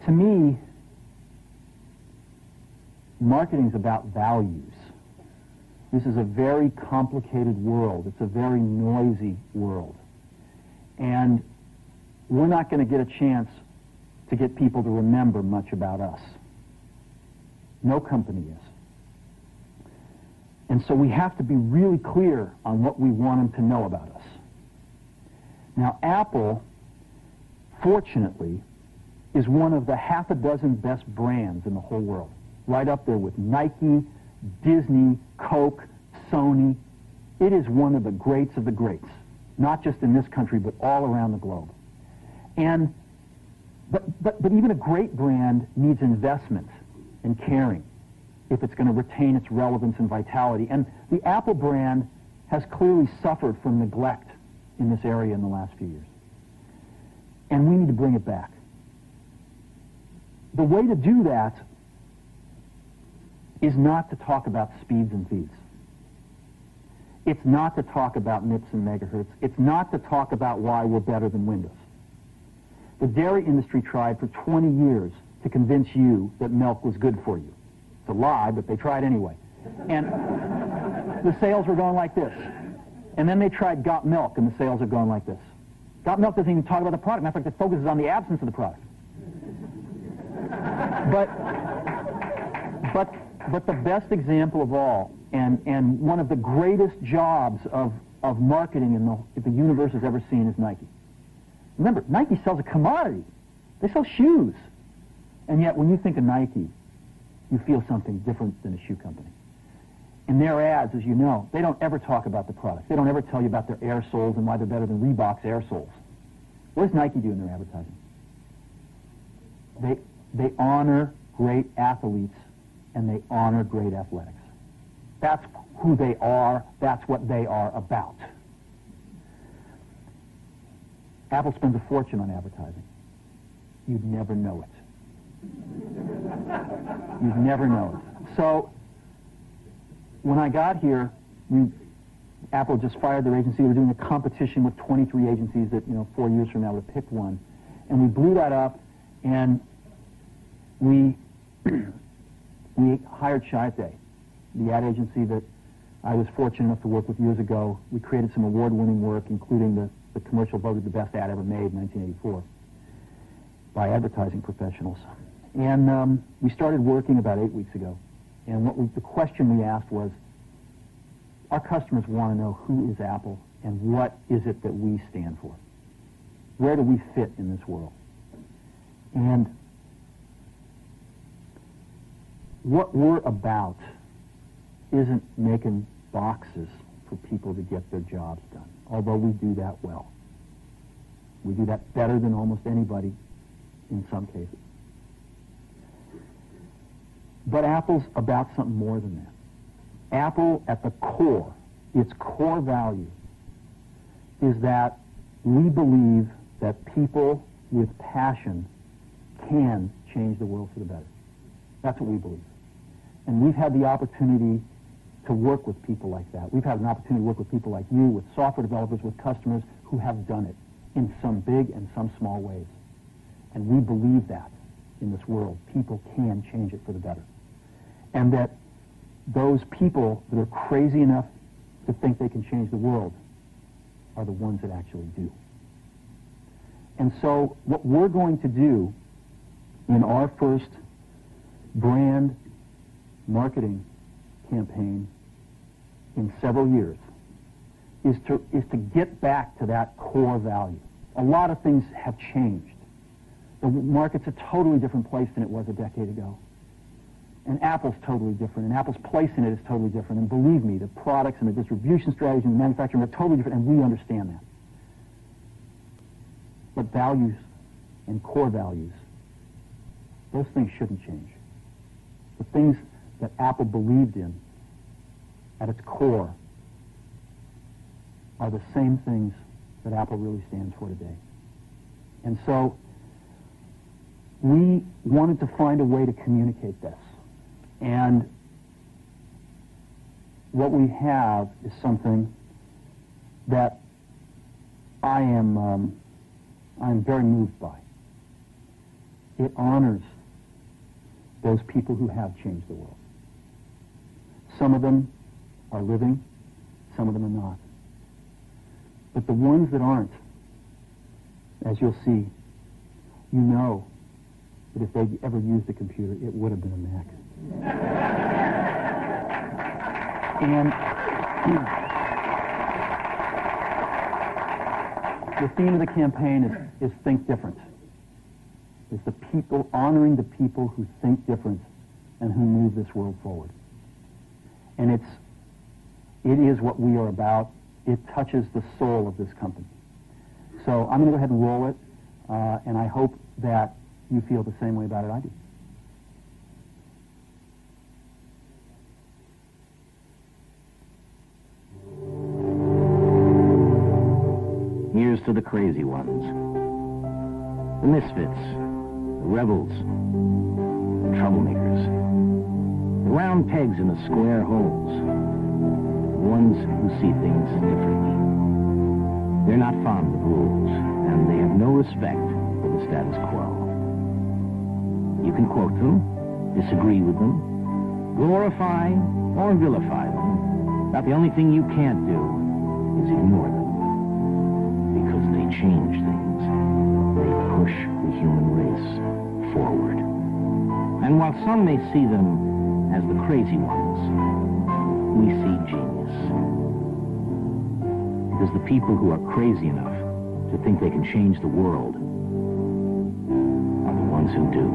To me, marketing's about values. This is a very complicated world. It's a very noisy world. And we're not going to get a chance to get people to remember much about us. No company is. And so we have to be really clear on what we want them to know about us. Now, Apple, fortunately, is one of the half a dozen best brands in the whole world. Right up there with Nike, Disney, Coke, Sony. It is one of the greats of the greats, not just in this country, but all around the globe. And, but even a great brand needs investment and caring if it's going to retain its relevance and vitality. And the Apple brand has clearly suffered from neglect in this area in the last few years. And we need to bring it back. The way to do that is not to talk about speeds and feeds. It's not to talk about MIPS and megahertz. It's not to talk about why we're better than Windows. The dairy industry tried for 20 years to convince you that milk was good for you. It's a lie, but they tried anyway. And the sales were going like this. And then they tried Got Milk, and the sales are going like this. Got Milk doesn't even talk about the product. Matter of fact, it focuses on the absence of the product. But the best example of all, and one of the greatest jobs of marketing the universe has ever seen is Nike. Remember, Nike sells a commodity. They sell shoes. And yet, when you think of Nike, you feel something different than a shoe company. In their ads, as you know, they don't ever talk about the product. They don't ever tell you about their air soles and why they're better than Reebok's air soles. What does Nike do in their advertising? They honor great athletes and they honor great athletics. That's who they are. That's what they are about. Apple spends a fortune on advertising. You'd never know it. You'd never know it. So, when I got here, Apple just fired their agency. We were doing a competition with 23 agencies that, 4 years from now would pick one. And we blew that up, and we hired Chiat, the ad agency that I was fortunate enough to work with years ago. We created some award-winning work, including the commercial voted the best ad ever made in 1984 by advertising professionals. And we started working about 8 weeks ago. And the question we asked was, our customers want to know who is Apple and what is it that we stand for? Where do we fit in this world? And what we're about isn't making boxes for people to get their jobs done, although we do that well. We do that better than almost anybody in some cases. But Apple's about something more than that. Apple, at the core, its core value, is that we believe that people with passion can change the world for the better. That's what we believe. And we've had the opportunity to work with people like that. We've had an opportunity to work with people like you, with software developers, with customers who have done it in some big and some small ways. And we believe that in this world. People can change it for the better. And that those people that are crazy enough to think they can change the world are the ones that actually do. And so what we're going to do in our first brand marketing campaign in several years is to get back to that core value. A lot of things have changed. The market's a totally different place than it was a decade ago. And Apple's totally different, and Apple's place in it is totally different. And believe me, the products and the distribution strategy and the manufacturing are totally different, and we understand that. But values and core values, those things shouldn't change. The things that Apple believed in at its core are the same things that Apple really stands for today. And so we wanted to find a way to communicate this. And what we have is something that I am very moved by. It honors those people who have changed the world. Some of them are living, some of them are not. But the ones that aren't, as you'll see, you know that if they'd ever used a computer, it would have been a Mac. And the theme of the campaign is Think Different. It's the people, honoring the people who think different and who move this world forward. And it is what we are about. It touches the soul of this company. So I'm going to go ahead and roll it, and I hope that you feel the same way about it I do. Here's to the crazy ones, the misfits, the rebels, the troublemakers, the round pegs in the square holes, the ones who see things differently. They're not fond of rules, and they have no respect for the status quo. You can quote them, disagree with them, glorify or vilify them, but the only thing you can't do is ignore them. Because they change things. They push the human race forward. And while some may see them as the crazy ones, we see genius. Because the people who are crazy enough to think they can change the world are the ones who do.